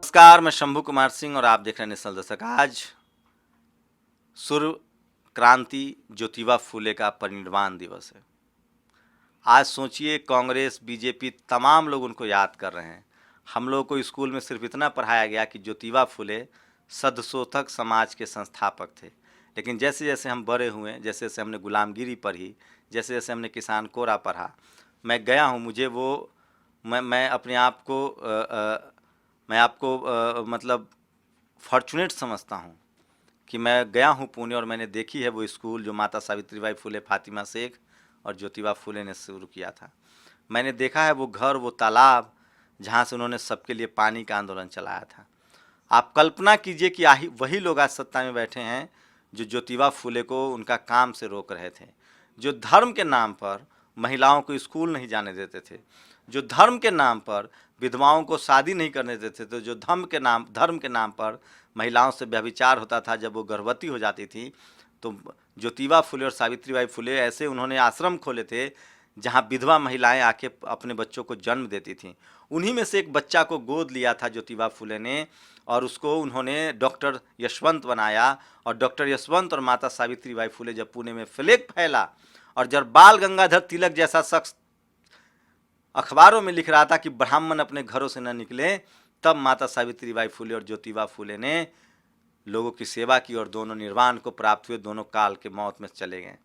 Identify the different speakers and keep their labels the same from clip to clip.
Speaker 1: नमस्कार, मैं शंभू कुमार सिंह और आप देख रहे हैं नेशनल दस्तक। आज सूर्य क्रांति ज्योतिबा फूले का परिनिर्वाण दिवस है। आज सोचिए, कांग्रेस बीजेपी तमाम लोग उनको याद कर रहे हैं। हम लोग को स्कूल में सिर्फ इतना पढ़ाया गया कि ज्योतिबा फूले सदशोधक समाज के संस्थापक थे, लेकिन जैसे जैसे हम बड़े हुए, जैसे जैसे हमने गुलामगिरी पढ़ी, जैसे जैसे हमने किसान कोरा पढ़ा, मैं गया हूँ, मुझे वो मैं अपने आप को मैं आपको मतलब फॉर्चुनेट समझता हूँ कि मैं गया हूँ पुणे और मैंने देखी है वो स्कूल जो माता सावित्रीबाई फुले, फातिमा शेख और ज्योतिबा फुले ने शुरू किया था। मैंने देखा है वो घर, वो तालाब जहाँ से उन्होंने सबके लिए पानी का आंदोलन चलाया था। आप कल्पना कीजिए कि वही लोग आज सत्ता में बैठे हैं जो ज्योतिबा फुले को उनका काम से रोक रहे थे, जो धर्म के नाम पर महिलाओं को स्कूल नहीं जाने देते थे, जो धर्म के नाम पर विधवाओं को शादी नहीं करने देते थे, जो धर्म के नाम पर महिलाओं से व्यभिचार होता था जब वो गर्भवती हो जाती थी। तो ज्योतिबा फुले और सावित्रीबाई फुले ऐसे उन्होंने आश्रम खोले थे जहाँ विधवा महिलाएं आके अपने बच्चों को जन्म देती थीं। उन्हीं में से एक बच्चा को गोद लिया था ज्योतिबा फुले ने और उसको उन्होंने डॉक्टर यशवंत बनाया। और डॉक्टर यशवंत और माता सावित्रीबाई फुले जब पुणे में प्लेग फैला और जब बाल गंगाधर तिलक जैसा शख्स अखबारों में लिख रहा था कि ब्राह्मण अपने घरों से न निकले, तब माता सावित्रीबाई फुले और ज्योतिबा फुले ने लोगों की सेवा की और दोनों निर्वाण को प्राप्त हुए, दोनों काल के मौत में चले गए।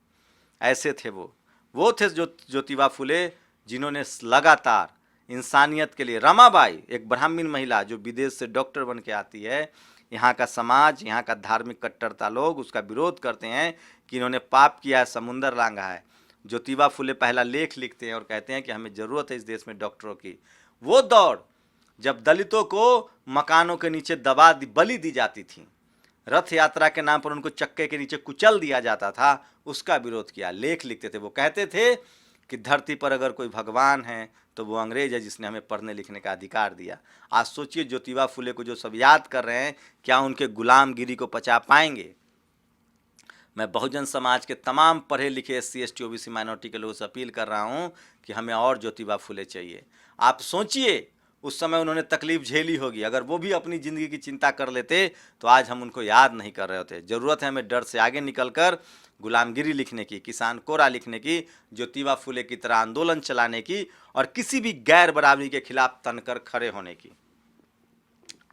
Speaker 1: ऐसे थे वो थे ज्योतिबा फुले जिन्होंने लगातार इंसानियत के लिए, रमाबाई एक ब्राह्मण महिला जो विदेश से डॉक्टर बन के आती है, यहाँ का समाज, यहाँ का धार्मिक कट्टरता लोग उसका विरोध करते हैं कि इन्होंने पाप किया है, समुंदर लांघा है। ज्योतिबा फुले पहला लेख लिखते हैं और कहते हैं कि हमें ज़रूरत है इस देश में डॉक्टरों की। वो दौड़ जब दलितों को मकानों के नीचे बलि दी जाती थी, रथ यात्रा के नाम पर उनको चक्के के नीचे कुचल दिया जाता था, उसका विरोध किया, लेख लिखते थे। वो कहते थे कि धरती पर अगर कोई भगवान है तो वो अंग्रेज है जिसने हमें पढ़ने लिखने का अधिकार दिया। आज सोचिए, ज्योतिबा फुले को जो सब याद कर रहे हैं, क्या उनके गुलामगिरी को पचा पाएंगे? मैं बहुजन समाज के तमाम पढ़े लिखे SC ST OBC माइनॉरिटी के लोगों से अपील कर रहा हूं कि हमें और ज्योतिबा फुले चाहिए। आप सोचिए, उस समय उन्होंने तकलीफ झेली होगी, अगर वो भी अपनी ज़िंदगी की चिंता कर लेते तो आज हम उनको याद नहीं कर रहे होते। ज़रूरत है हमें डर से आगे निकलकर गुलामगिरी लिखने की, किसान कोरा लिखने की, ज्योतिबा फुले की तरह आंदोलन चलाने की और किसी भी गैर बराबरी के खिलाफ तनकर खड़े होने की।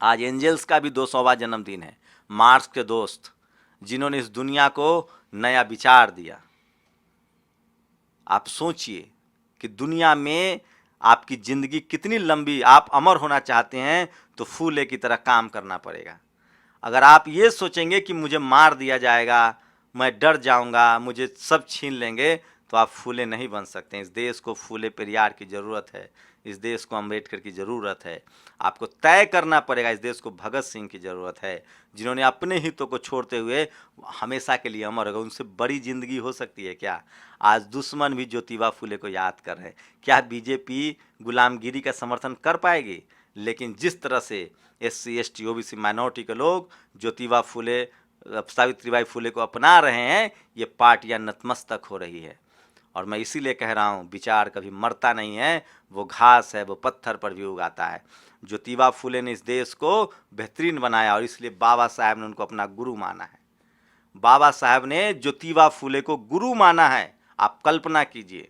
Speaker 1: आज एंजल्स का भी 200वां जन्मदिन है, मार्क्स के दोस्त जिन्होंने इस दुनिया को नया विचार दिया। आप सोचिए कि दुनिया में आपकी ज़िंदगी कितनी लंबी, आप अमर होना चाहते हैं तो फूले की तरह काम करना पड़ेगा। अगर आप ये सोचेंगे कि मुझे मार दिया जाएगा, मैं डर जाऊंगा, मुझे सब छीन लेंगे, तो आप फूले नहीं बन सकते। इस देश को फूले पेरियार की ज़रूरत है, इस देश को अम्बेडकर की ज़रूरत है। आपको तय करना पड़ेगा, इस देश को भगत सिंह की ज़रूरत है जिन्होंने अपने हितों को छोड़ते हुए हमेशा के लिए अमर होगा। उनसे बड़ी ज़िंदगी हो सकती है क्या? आज दुश्मन भी ज्योतिबा फुले को याद कर रहे हैं। क्या बीजेपी गुलामगिरी का समर्थन कर पाएगी? लेकिन जिस तरह से SC ST OBC माइनॉरिटी के लोग ज्योतिबा फुले, सावित्रीबाई फुले को अपना रहे हैं, ये पार्टियां नतमस्तक हो रही है। और मैं इसीलिए कह रहा हूँ, विचार कभी मरता नहीं है, वो घास है, वो पत्थर पर भी उगाता है। ज्योतिबा फुले ने इस देश को बेहतरीन बनाया और इसलिए बाबा साहब ने उनको अपना गुरु माना है। बाबा साहब ने ज्योतिबा फुले को गुरु माना है। आप कल्पना कीजिए,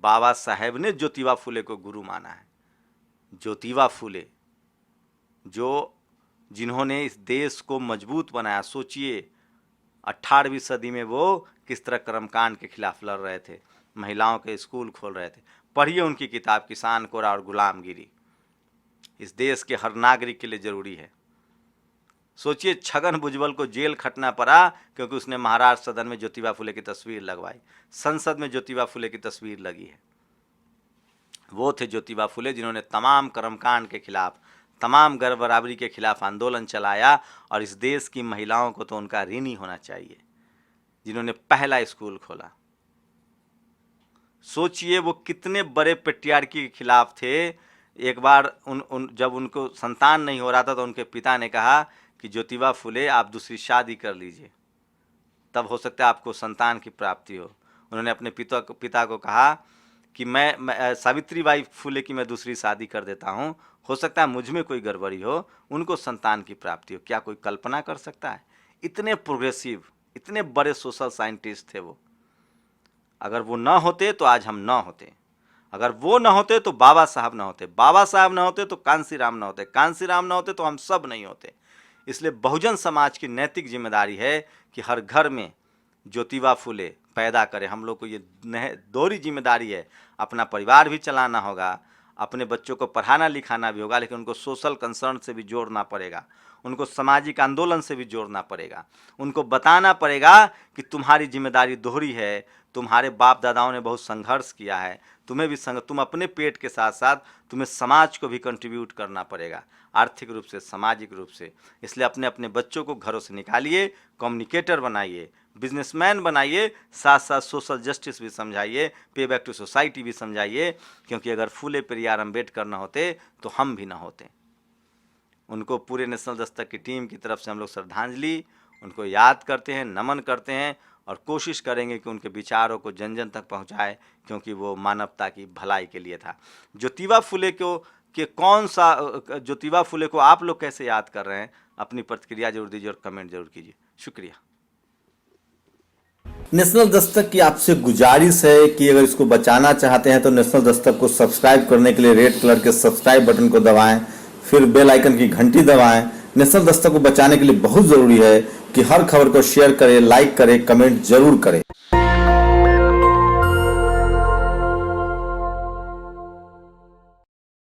Speaker 1: बाबा साहब ने ज्योतिबा फुले को गुरु माना है। ज्योतिबा फुले जिन्होंने इस देश को मजबूत बनाया। सोचिए, 18वीं सदी में वो किस तरह कर्मकांड के खिलाफ लड़ रहे थे, महिलाओं के स्कूल खोल रहे थे। पढ़िए उनकी किताब किसान कोरा और गुलामगिरी, इस देश के हर नागरिक के लिए ज़रूरी है। सोचिए, छगन भुजबल को जेल खटना पड़ा क्योंकि उसने महाराष्ट्र सदन में ज्योतिबा फुले की तस्वीर लगवाई, संसद में ज्योतिबा फुले की तस्वीर लगी है। वो थे ज्योतिबा फुले जिन्होंने तमाम कर्मकांड के खिलाफ, तमाम गैर बराबरी के खिलाफ आंदोलन चलाया और इस देश की महिलाओं को तो उनका ऋणी होना चाहिए, जिन्होंने पहला स्कूल खोला। सोचिए, वो कितने बड़े पेट्रियार्की के खिलाफ थे। एक बार जब उनको संतान नहीं हो रहा था तो उनके पिता ने कहा कि ज्योतिबा फुले आप दूसरी शादी कर लीजिए, तब हो सकता है आपको संतान की प्राप्ति हो। उन्होंने अपने पिता को कहा कि मैं सावित्रीबाई फुले की मैं दूसरी शादी कर देता हूँ, हो सकता है मुझ में कोई गड़बड़ी हो, उनको संतान की प्राप्ति हो। क्या कोई कल्पना कर सकता है? इतने प्रोग्रेसिव, इतने बड़े सोशल साइंटिस्ट थे वो। अगर वो ना होते तो आज हम ना होते, अगर वो ना होते तो बाबा साहब ना होते, बाबा साहब ना होते तो कांसी राम ना होते, कांसी राम ना होते तो हम सब नहीं होते। इसलिए बहुजन समाज की नैतिक जिम्मेदारी है कि हर घर में ज्योतिबा फुले पैदा करें। हम लोग को ये दोहरी जिम्मेदारी है, अपना परिवार भी चलाना होगा, अपने बच्चों को पढ़ाना लिखाना भी होगा, लेकिन उनको सोशल कंसर्न से भी जोड़ना पड़ेगा, उनको सामाजिक आंदोलन से भी जोड़ना पड़ेगा, उनको बताना पड़ेगा कि तुम्हारी जिम्मेदारी दोहरी है, तुम्हारे बाप दादाओं ने बहुत संघर्ष किया है, तुम्हें भी तुम अपने पेट के साथ साथ तुम्हें समाज को भी कंट्रीब्यूट करना पड़ेगा, आर्थिक रूप से, सामाजिक रूप से। इसलिए अपने अपने बच्चों को घरों से निकालिए, कम्युनिकेटर बनाइए, बिजनेसमैन बनाइए, साथ साथ सोशल जस्टिस भी समझाइए, पे बैक टू सोसाइटी भी समझाइए, क्योंकि अगर फूले पेरियार अम्बेडकर न होते तो हम भी ना होते। उनको पूरे नेशनल दस्तक की टीम की तरफ से हम लोग श्रद्धांजलि, उनको याद करते हैं, नमन करते हैं और कोशिश करेंगे कि उनके विचारों को जन जन तक पहुंचाए, क्योंकि वो मानवता की भलाई के लिए था। ज्योतिबा फुले को ज्योतिबा फुले को आप लोग कैसे याद कर रहे हैं? अपनी प्रतिक्रिया जरूर दीजिए और कमेंट जरूर कीजिए। शुक्रिया।
Speaker 2: नेशनल दस्तक की आपसे गुजारिश है कि अगर इसको बचाना चाहते हैं तो नेशनल दस्तक को सब्सक्राइब करने के लिए रेड कलर के सब्सक्राइब बटन को दबाएं, फिर बेल आइकन की घंटी दबाएं। नेशनल दस्तक को बचाने के लिए बहुत जरूरी है कि हर खबर को शेयर करें, लाइक करें, कमेंट जरूर करें।